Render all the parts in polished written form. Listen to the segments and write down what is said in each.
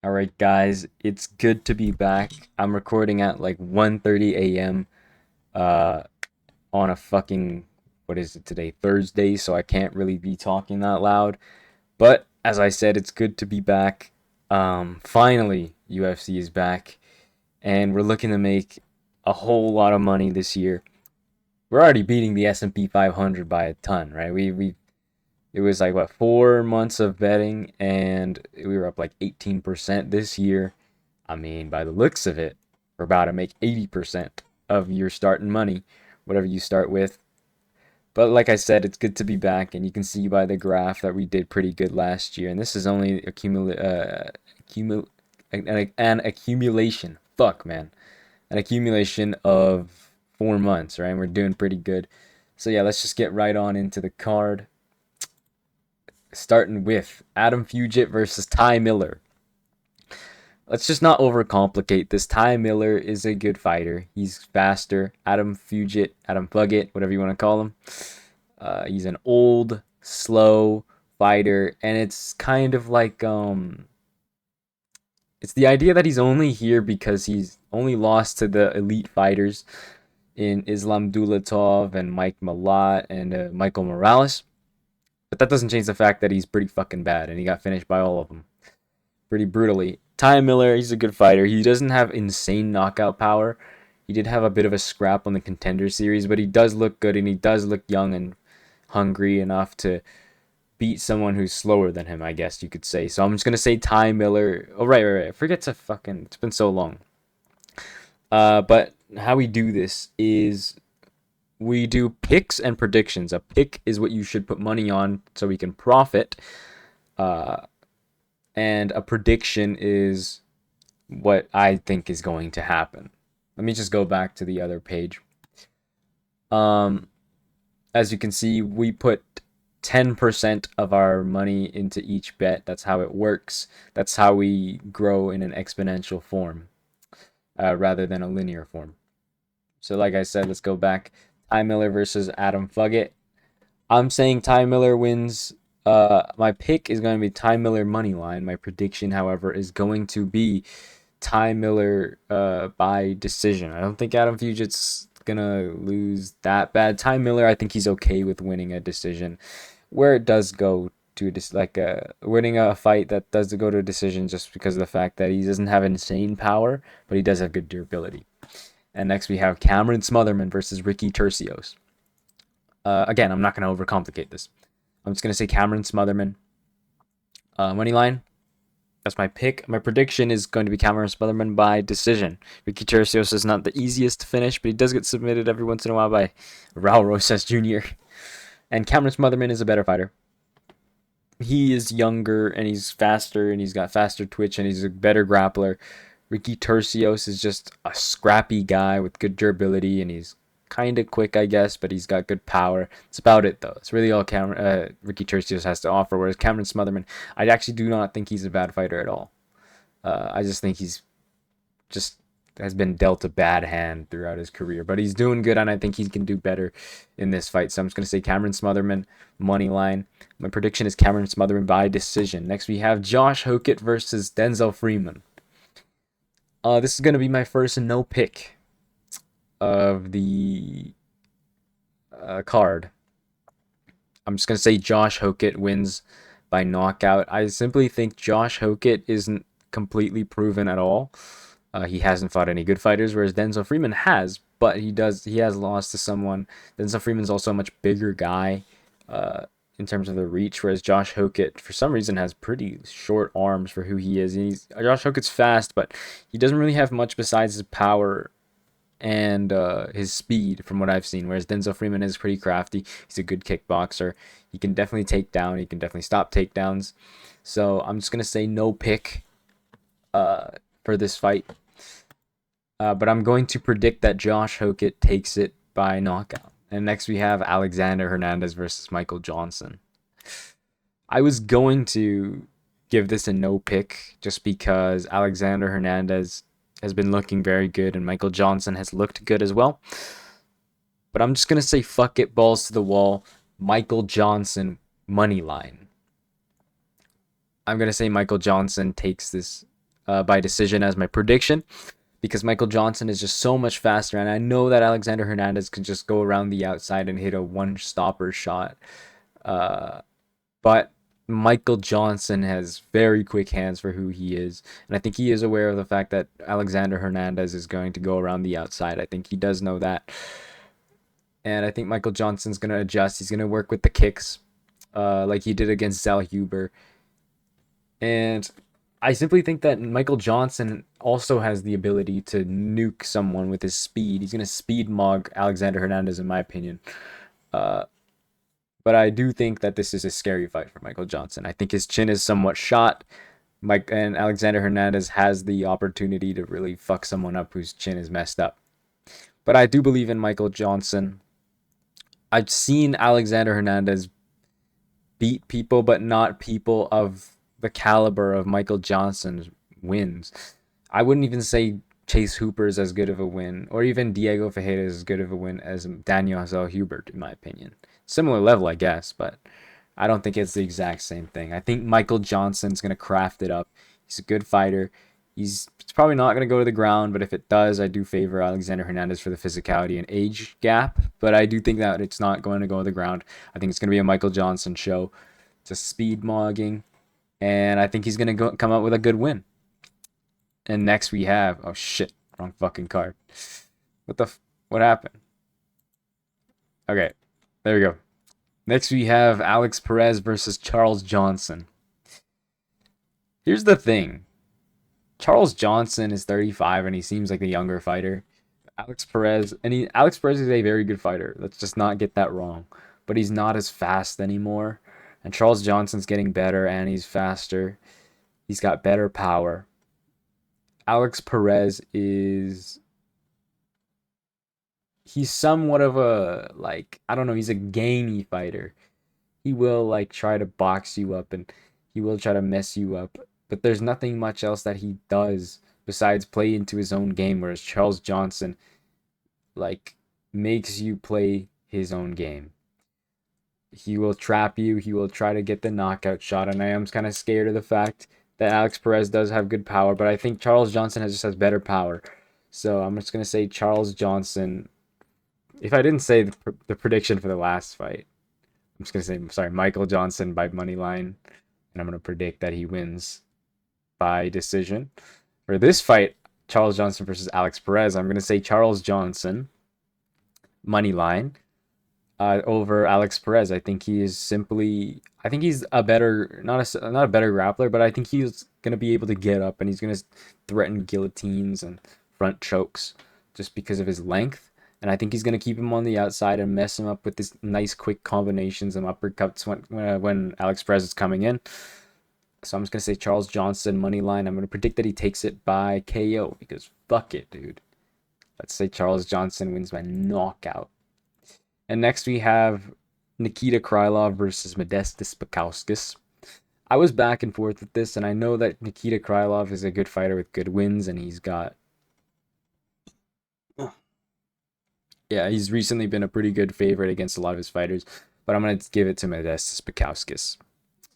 All right, guys, it's good to be back. I'm recording at like 1:30 a.m. uh on a fucking what is it today? Thursday, so I can't really be talking that loud. But as I said, it's good to be back. Finally, UFC is back and we're looking to make a whole lot of money this year. We're already beating the S&P 500 by a ton, right? We it was like what 4 months of betting and we were up like 18% this year. I mean, by the looks of it, we're about to make 80% of your starting money, whatever you start with. But like I said, it's good to be back, and you can see by the graph that we did pretty good last year. And this is only an accumulation. Fuck, man. An accumulation of 4 months, right? And we're doing pretty good. So yeah, let's just get right on into the card. Starting with Adam Fugit versus Ty Miller. Let's just not overcomplicate this. Ty Miller is a good fighter. He's faster. Adam Fugit, whatever you want to call him. He's an old, slow fighter, and it's kind of like it's the idea that he's only here because he's only lost to the elite fighters in Islam Dulatov and Mike Malat and Michael Morales. But that doesn't change the fact that he's pretty fucking bad, and he got finished by all of them pretty brutally. Ty Miller, he's a good fighter. He doesn't have insane knockout power. He did have a bit of a scrap on the contender series, but he does look good and he does look young and hungry enough to beat someone who's slower than him, I guess you could say. So I'm just gonna say Ty Miller. Oh right. I forget to fucking. It's been so long. But how we do this is we do picks and predictions. A pick is what you should put money on so we can profit. Uh, and a prediction is what I think is going to happen. Let me just go back to the other page. Um, as you can see, we put 10% of our money into each bet. That's how it works. That's how we grow in an exponential form rather than a linear form. So, like I said, let's go back. Ty Miller versus Adam Fugit. I'm saying Ty Miller wins. My pick is going to be Ty Miller money line. My prediction, however, is going to be Ty Miller by decision. I don't think Adam Fugit's gonna lose that bad. Ty Miller, I think he's okay with winning a decision, where it does go to winning a fight that does go to a decision just because of the fact that he doesn't have insane power, but he does have good durability. And next we have Cameron Smotherman versus Ricky Tercios. Again, I'm not gonna overcomplicate this. I'm just gonna say Cameron Smotherman money line. That's my pick. My prediction is going to be Cameron Smotherman by decision. Ricky Tercios is not the easiest to finish, but he does get submitted every once in a while by Raul Rosas Jr. And Cameron Smotherman is a better fighter. He is younger and he's faster and he's got faster twitch and he's a better grappler. Ricky Tercios is just a scrappy guy with good durability and he's kind of quick, I guess, but he's got good power. It's about it, though. It's really all Ricky Tercios has to offer, whereas Cameron Smotherman, I actually do not think he's a bad fighter at all. I just think he's just has been dealt a bad hand throughout his career, but he's doing good, and I think he can do better in this fight. So I'm just going to say Cameron Smotherman, money line. My prediction is Cameron Smotherman by decision. Next, we have Josh Hokett versus Denzel Freeman. This is going to be my first no pick of the card. I'm just going to say Josh Hokett wins by knockout. I simply think Josh Hokett isn't completely proven at all. He hasn't fought any good fighters, whereas Denzel Freeman has, but he has lost to someone. Denzel Freeman's also a much bigger guy in terms of the reach, whereas Josh Hokett, for some reason, has pretty short arms for who he is. Josh Hokett's fast, but he doesn't really have much besides his power and his speed from what I've seen. Whereas Denzel Freeman is pretty crafty. He's a good kickboxer. He can definitely take down. He can definitely stop takedowns. So I'm just gonna say no pick for this fight. But I'm going to predict that Josh Hokett takes it by knockout. And next we have Alexander Hernandez versus Michael Johnson. I was going to give this a no pick just because Alexander Hernandez has been looking very good and Michael Johnson has looked good as well. But I'm just going to say fuck it, balls to the wall. Michael Johnson money line. I'm going to say Michael Johnson takes this by decision as my prediction, because Michael Johnson is just so much faster, and I know that Alexander Hernandez can just go around the outside and hit a one stopper shot. Uh, but Michael Johnson has very quick hands for who he is, and I think he is aware of the fact that Alexander Hernandez is going to go around the outside. I think he does know that, and I think Michael Johnson's going to adjust. He's going to work with the kicks, like he did against Zal Huber, and I simply think that Michael Johnson also has the ability to nuke someone with his speed. He's going to speed mog Alexander Hernandez, in my opinion. Uh, but I do think that this is a scary fight for Michael Johnson. I think his chin is somewhat shot. Mike and Alexander Hernandez has the opportunity to really fuck someone up whose chin is messed up. But I do believe in Michael Johnson. I've seen Alexander Hernandez beat people, but not people of the caliber of Michael Johnson's wins. I wouldn't even say Chase Hooper is as good of a win, or even Diego Ferreira is as good of a win as Daniel Hubert, in my opinion. Similar level, I guess, but I don't think it's the exact same thing. I think Michael Johnson's going to craft it up. He's a good fighter. It's probably not going to go to the ground, but if it does, I do favor Alexander Hernandez for the physicality and age gap. But I do think that it's not going to go to the ground. I think it's going to be a Michael Johnson show. It's a speed mogging, and I think he's going to come out with a good win. And next we have, oh shit, wrong fucking card. What happened? Okay, there we go. Next we have Alex Perez versus Charles Johnson. Here's the thing. Charles Johnson is 35 and he seems like a younger fighter. Alex Perez is a very good fighter. Let's just not get that wrong. But he's not as fast anymore. And Charles Johnson's getting better and he's faster. He's got better power. Alex Perez he's somewhat of a, like, I don't know, he's a gamey fighter. He will like try to box you up and he will try to mess you up, but there's nothing much else that he does besides play into his own game, whereas Charles Johnson like makes you play his own game. He will trap you, he will try to get the knockout shot, and I am kind of scared of the fact that Alex Perez does have good power, but I think Charles Johnson just has better power. So I'm just going to say Charles Johnson. If I didn't say the prediction for the last fight, I'm just going to say, sorry, Michael Johnson by money line, and I'm going to predict that he wins by decision. For this fight, Charles Johnson versus Alex Perez, I'm going to say Charles Johnson money line over Alex Perez. I think he's a better, not a better grappler, but I think he's going to be able to get up and he's going to threaten guillotines and front chokes just because of his length. And I think he's going to keep him on the outside and mess him up with this nice quick combinations and uppercuts when Alex Perez is coming in. So I'm just going to say Charles Johnson money line. I'm going to predict that he takes it by KO because fuck it, dude. Let's say Charles Johnson wins by knockout. And next we have Nikita Krylov versus Modestas Bukauskas. I was back and forth with this, and I know that Nikita Krylov is a good fighter with good wins, and he's recently been a pretty good favorite against a lot of his fighters, but I'm going to give it to Modestas Bukauskas.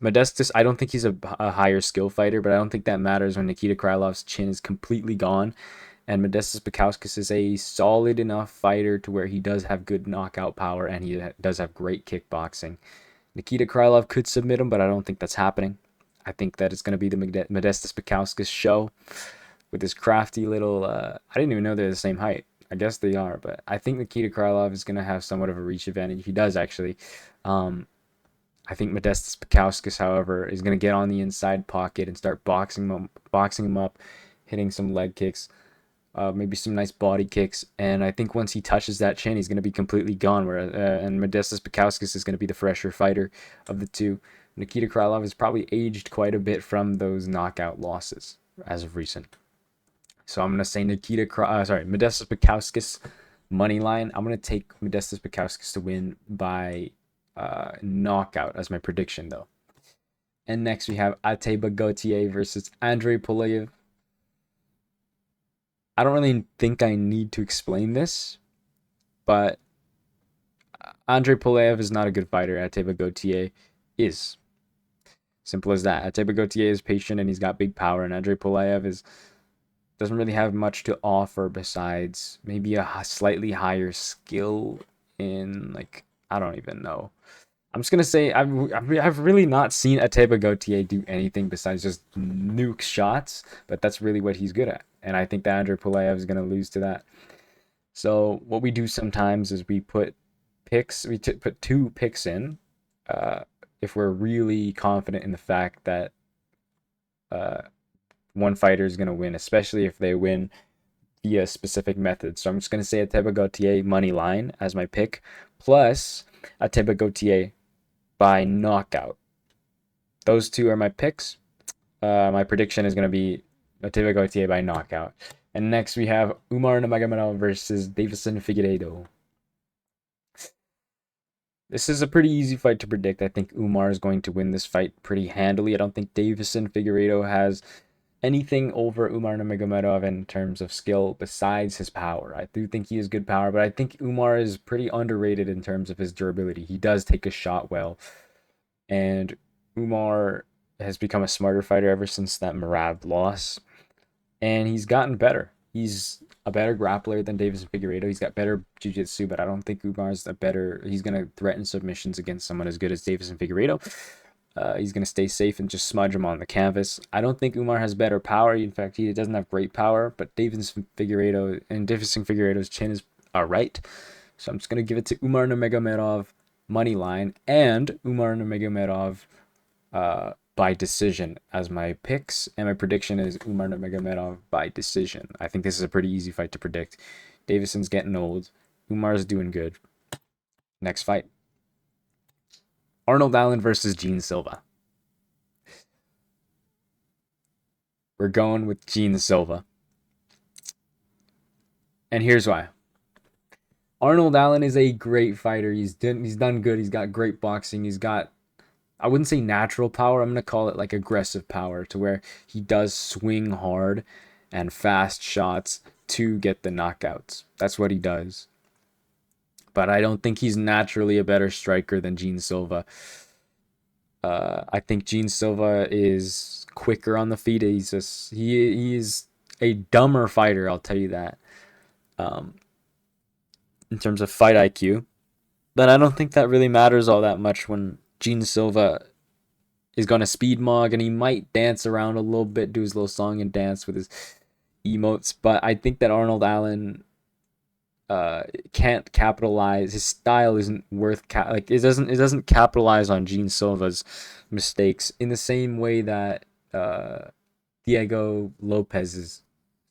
Modestas, I don't think he's a higher skill fighter, but I don't think that matters when Nikita Krylov's chin is completely gone. And Modestas Bukauskas is a solid enough fighter to where he does have good knockout power and he does have great kickboxing. Nikita Krylov could submit him, but I don't think that's happening. I think that it's going to be the Modestas Bukauskas show with this crafty little... I didn't even know they're the same height. I guess they are, but I think Nikita Krylov is going to have somewhat of a reach advantage. He does, actually. I think Modestas Bukauskas, however, is going to get on the inside pocket and start boxing him up, hitting some leg kicks. Maybe some nice body kicks, and I think once he touches that chin, he's going to be completely gone. And Modestas Bukauskas is going to be the fresher fighter of the two. Nikita Krylov has probably aged quite a bit from those knockout losses as of recent. So I'm going to say Modestas Bukauskas money line. I'm going to take Modestas Bukauskas to win by knockout as my prediction, though. And next we have Ateba Gautier versus Andrei Pulayev. I don't really think I need to explain this, but Andrei Pulayev is not a good fighter. Ateba Gautier is. Simple as that. Atiba Gauthier is patient and he's got big power, and Andre Polaev is doesn't really have much to offer besides maybe a slightly higher skill in, like, I don't even know. I'm just gonna say I've really not seen Atiba Gauthier do anything besides just nuke shots, but that's really what he's good at, and I think that Andre Polaev is gonna lose to that. So what we do sometimes is we put picks, put two picks in, uh, if we're really confident in the fact that uh, one fighter is gonna win, especially if they win via specific methods. So I'm just gonna say Atiba Gauthier money line as my pick, plus Atiba Gauthier by knockout. Those two are my picks. My prediction is going to be Atiba Gauthier by knockout. And next we have Umar Nurmagomedov versus Davison Figueiredo. This is a pretty easy fight to predict. I think Umar is going to win this fight pretty handily. I don't think Davison Figueiredo has anything over Umar Nurmagomedov in terms of skill besides his power. I do think he has good power, but I think Umar is pretty underrated in terms of his durability. He does take a shot well, and Umar has become a smarter fighter ever since that Murad loss, and he's gotten better. He's a better grappler than Davison Figueiredo. He's got better jiu-jitsu, but I don't think Umar's a better. He's gonna threaten submissions against someone as good as Davison Figueiredo. He's gonna stay safe and just smudge him on the canvas. I don't think Umar has better power. In fact, he doesn't have great power, but Davison Figueiredo's chin is alright. So I'm just gonna give it to Umar Nurmagomedov money line and Umar Nurmagomedov by decision as my picks, and my prediction is Umar Nurmagomedov by decision. I think this is a pretty easy fight to predict. Davison's getting old. Umar's doing good. Next fight. Arnold Allen versus Gene Silva. We're going with Gene Silva. And here's why. Arnold Allen is a great fighter. He's done good. He's got great boxing. He's got, I wouldn't say natural power. I'm going to call it like aggressive power, to where he does swing hard and fast shots to get the knockouts. That's what he does. But I don't think he's naturally a better striker than Gene Silva. I think Gene Silva is quicker on the feet. He is a dumber fighter, I'll tell you that. In terms of fight IQ. But I don't think that really matters all that much when Gene Silva is going to speed mog, and he might dance around a little bit, do his little song and dance with his emotes. But I think that Arnold Allen can't capitalize. His style isn't worth it doesn't capitalize on Gene Silva's mistakes in the same way that Diego Lopez's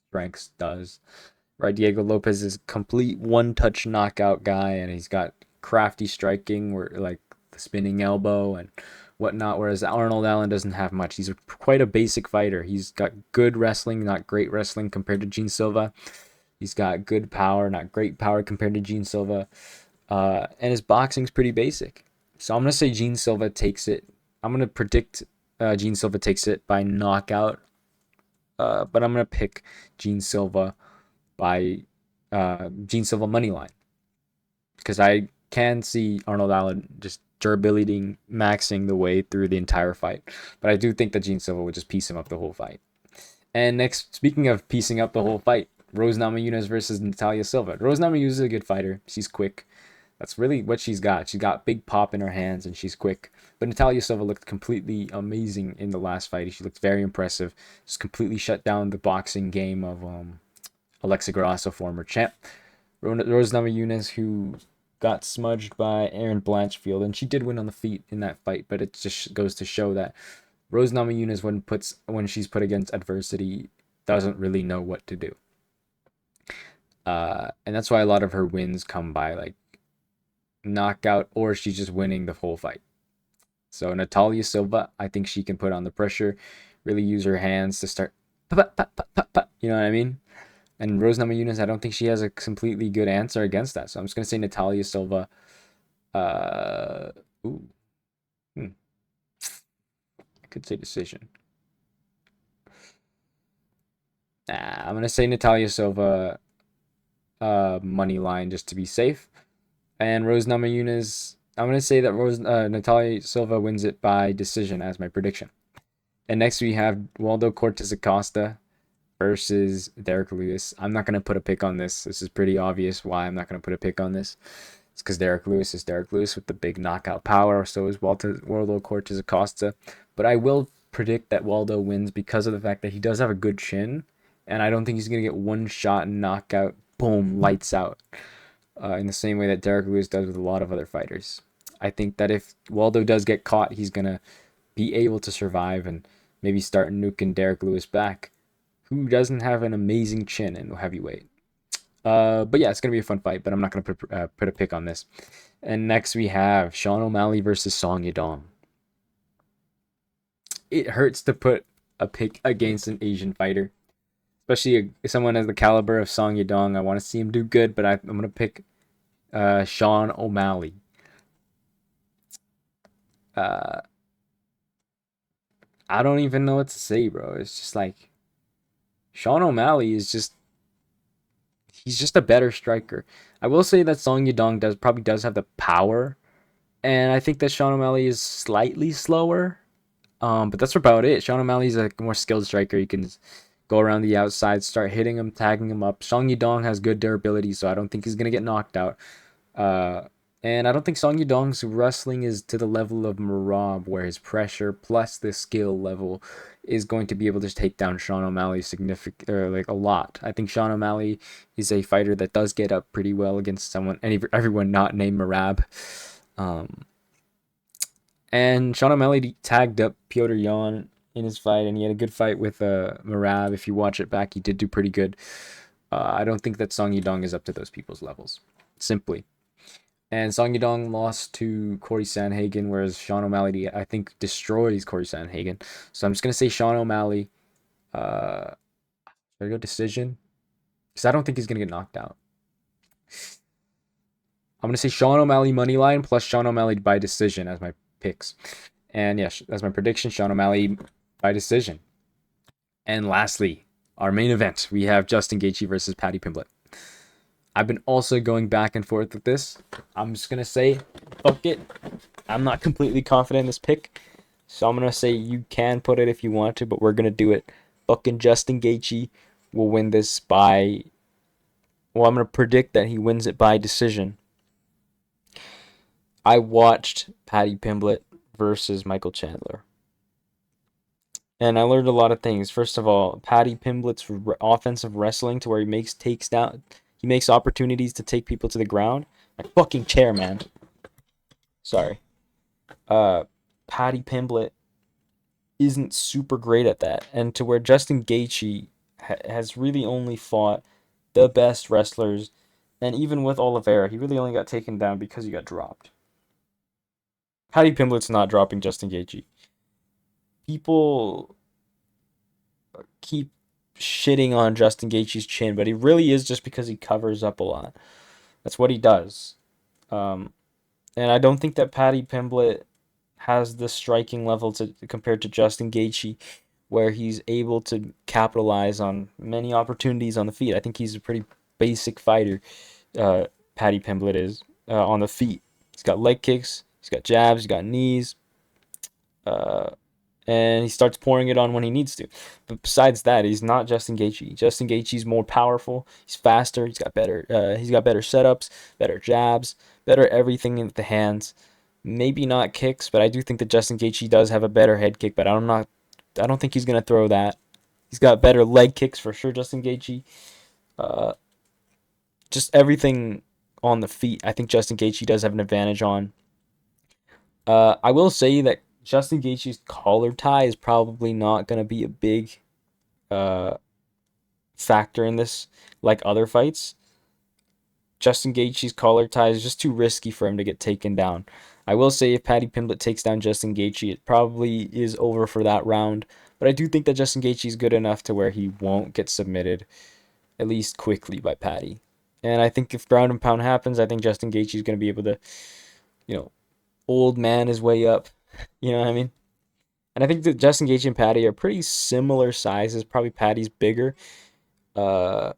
strengths does. Right, Diego Lopez is a complete one-touch knockout guy, and he's got crafty striking, where like the spinning elbow and whatnot. Whereas Arnold Allen doesn't have much. He's quite a basic fighter. He's got good wrestling, not great wrestling compared to Gene Silva. He's got good power, not great power compared to Gene Silva. And his boxing's pretty basic. So I'm going to say Gene Silva takes it. I'm going to predict Gene Silva takes it by knockout. But I'm going to pick Gene Silva by Gene Silva money line. Because I can see Arnold Allen just durability maxing the way through the entire fight. But I do think that Gene Silva would just piece him up the whole fight. And next, speaking of piecing up the whole fight, Rose Namajunas versus Natalia Silva. Rose Namajunas is a good fighter. She's quick. That's really what she's got. She's got big pop in her hands, and she's quick. But Natalia Silva looked completely amazing in the last fight. She looked very impressive. Just completely shut down the boxing game of Alexa Grasso, former champ. Rose Namajunas, who got smudged by Erin Blanchfield, and she did win on the feet in that fight, but it just goes to show that Rose Namajunas, when she's put against adversity, doesn't really know what to do. And that's why a lot of her wins come by like knockout, or she's just winning the whole fight. So Natalia Silva, I think she can put on the pressure, really use her hands to start, you know what I mean? And Rose Namajunas, I don't think she has a completely good answer against that. So I'm just gonna say Natalia Silva. I could say decision. I'm gonna say Natalia Silva money line just to be safe. And Rose Namajunas, I'm gonna say that Natalia Silva wins it by decision as my prediction. And next we have Waldo Cortez Acosta versus Derek Lewis. I'm not gonna put a pick on this. This is pretty obvious why I'm not gonna put a pick on this. It's because Derek Lewis is Derek Lewis with the big knockout power. So is Waldo Cortez Acosta. But I will predict that Waldo wins because of the fact that he does have a good chin, and I don't think he's gonna get one shot and knockout, boom, lights out, in the same way that Derek Lewis does with a lot of other fighters. I think that if Waldo does get caught, he's gonna be able to survive and maybe start nuking Derek Lewis back, who doesn't have an amazing chin in heavyweight. But yeah, it's gonna be a fun fight. But I'm not gonna put a pick on this. And next we have Sean O'Malley versus Song Yadong. It hurts to put a pick against an Asian fighter, especially someone as the caliber of Song Yadong. I want to see him do good, but I'm gonna pick Sean O'Malley. Uh, I don't even know what to say, bro. It's just like Sean O'Malley is just he's just a better striker. I will say that Song Yadong probably does have the power, and I think that Sean O'Malley is slightly slower. But that's about it. Sean O'Malley's a more skilled striker. He can go around the outside, start hitting him, tagging him up. Song Yadong has good durability, so I don't think he's gonna get knocked out. Uh, and I don't think Song Yadong's wrestling is to the level of Marab, where his pressure plus the skill level is going to be able to take down Sean O'Malley significant or like a lot. I think Sean O'Malley is a fighter that does get up pretty well against everyone not named Marab. Um, and Sean O'Malley tagged up Piotr Yan in his fight, and he had a good fight with Marab. If you watch it back, he did do pretty good. I don't think that Song Yadong is up to those people's levels, simply. And Song Yadong lost to Corey Sandhagen, whereas Sean O'Malley, I think, destroys Corey Sandhagen. So I'm just gonna say Sean O'Malley. Should I go decision? Because I don't think he's gonna get knocked out. I'm gonna say Sean O'Malley money line plus Sean O'Malley by decision as my picks. And yes, that's my prediction. Sean O'Malley by decision. And lastly, our main event, we have Justin Gaethje versus Paddy Pimblett. I've been also going back and forth with this. I'm just gonna say, fuck it. I'm not completely confident in this pick, so I'm gonna say you can put it if you want to, but we're gonna do it. Fucking Justin Gaethje will win this by. Well, I'm gonna predict that he wins it by decision. I watched Paddy Pimblett versus Michael Chandler, and I learned a lot of things. First of all, Paddy Pimblett's offensive wrestling to where he makes opportunities to take people to the ground. My fucking chair, man. Sorry. Paddy Pimblett isn't super great at that, and to where Justin Gaethje has really only fought the best wrestlers, and even with Oliveira, he really only got taken down because he got dropped. Paddy Pimblett's not dropping Justin Gaethje. People keep shitting on Justin Gaethje's chin, but he really is just because he covers up a lot. That's what he does. And I don't think that Paddy Pimblett has the striking level to compared to Justin Gaethje, where he's able to capitalize on many opportunities on the feet. I think he's a pretty basic fighter. Paddy Pimblett is on the feet. He's got leg kicks. He's got jabs. He's got knees. And he starts pouring it on when he needs to. But besides that, he's not Justin Gaethje. Justin Gaethje's more powerful. He's faster. He's got better. He's got better setups, better jabs, better everything in the hands. Maybe not kicks, but I do think that Justin Gaethje does have a better head kick. But I don't think he's gonna throw that. He's got better leg kicks for sure. Justin Gaethje. Just everything on the feet. I think Justin Gaethje does have an advantage on. I will say that Justin Gaethje's collar tie is probably not going to be a big factor in this like other fights. Justin Gaethje's collar tie is just too risky for him to get taken down. I will say if Paddy Pimblett takes down Justin Gaethje, it probably is over for that round. But I do think that Justin Gaethje is good enough to where he won't get submitted, at least quickly, by Paddy. And I think if ground and pound happens, I think Justin Gaethje is going to be able to, old man his way up. You know what I mean? And I think that Justin Gaethje and Paddy are pretty similar sizes. Probably Paddy's bigger. But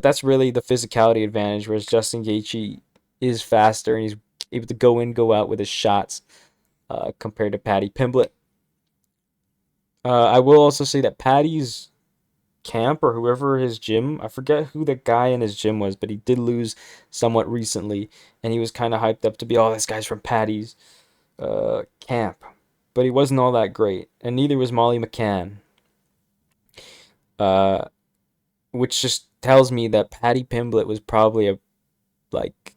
that's really the physicality advantage, whereas Justin Gaethje is faster and he's able to go in, go out with his shots compared to Paddy Pimblett. I will also say that Paddy's camp or whoever his gym, I forget who the guy in his gym was, but he did lose somewhat recently, and he was kind of hyped up to be, oh, this guy's from Paddy's camp, but he wasn't all that great, and neither was Molly McCann, uh, which just tells me that Paddy Pimblett was probably a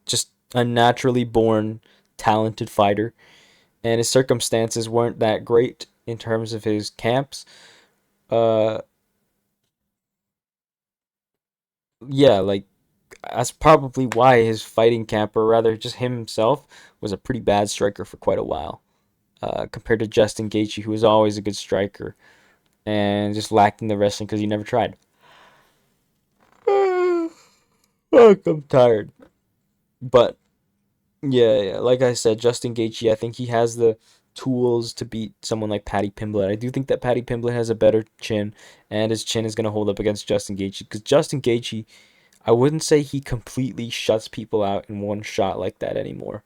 just a naturally born talented fighter, and his circumstances weren't that great in terms of his camps. Uh, yeah, like that's probably why his fighting camp, or rather just him himself, was a pretty bad striker for quite a while, compared to Justin Gaethje, who was always a good striker and just lacked in the wrestling because he never tried. Fuck, I'm tired. But yeah, like I said, Justin Gaethje, I think he has the tools to beat someone like Paddy Pimblett. I do think that Paddy Pimblett has a better chin, and his chin is going to hold up against Justin Gaethje because Justin Gaethje, I wouldn't say he completely shuts people out in one shot like that anymore.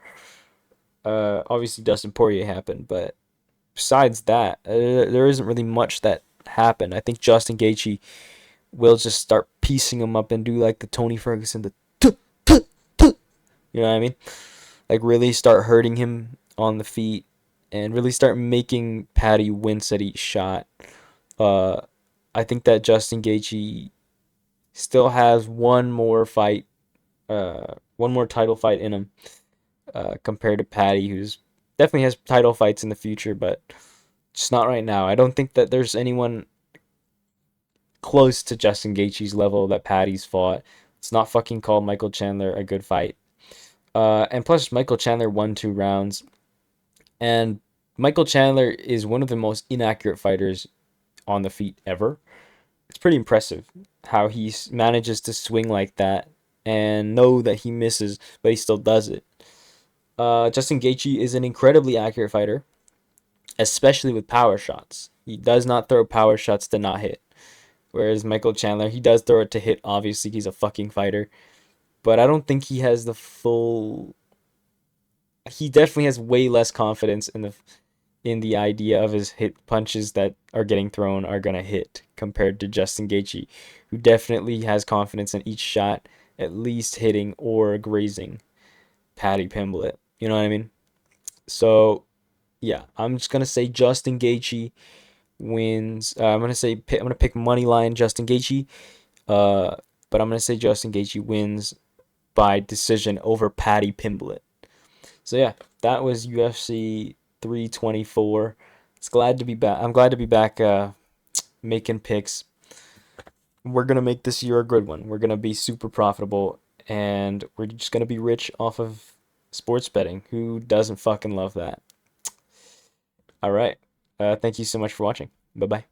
Obviously Dustin Poirier happened, but besides that, there isn't really much that happened. I think Justin Gaethje will just start piecing him up and do like the Tony Ferguson, the you know what I mean? Like really start hurting him on the feet and really start making Paddy wince at each shot. Uh, I think that Justin Gaethje still has one more title fight in him, compared to Paddy, who's definitely has title fights in the future, but just not right now. I don't think that there's anyone close to Justin Gaethje's level that Paddy's fought. It's not fucking called Michael Chandler a good fight. And plus, Michael Chandler won 2 rounds, and Michael Chandler is one of the most inaccurate fighters on the feet ever. It's pretty impressive how he manages to swing like that and know that he misses, but he still does it. Justin Gaethje is an incredibly accurate fighter, especially with power shots. He does not throw power shots to not hit. Whereas Michael Chandler, he does throw it to hit. Obviously, he's a fucking fighter, but I don't think he has the full. He definitely has way less confidence in the idea of his hit punches that are getting thrown are gonna hit compared to Justin Gaethje, who definitely has confidence in each shot at least hitting or grazing Paddy Pimblett. You know what I mean? So yeah, I'm just gonna say Justin Gaethje wins. I'm gonna pick money line Justin Gaethje. Uh, but I'm gonna say Justin Gaethje wins by decision over Paddy Pimblett. So yeah, that was UFC 324. It's glad to be back. I'm glad to be back making picks. We're gonna make this year a good one. We're gonna be super profitable, and we're just gonna be rich off of sports betting. Who doesn't fucking love that? All right. Thank you so much for watching. Bye bye.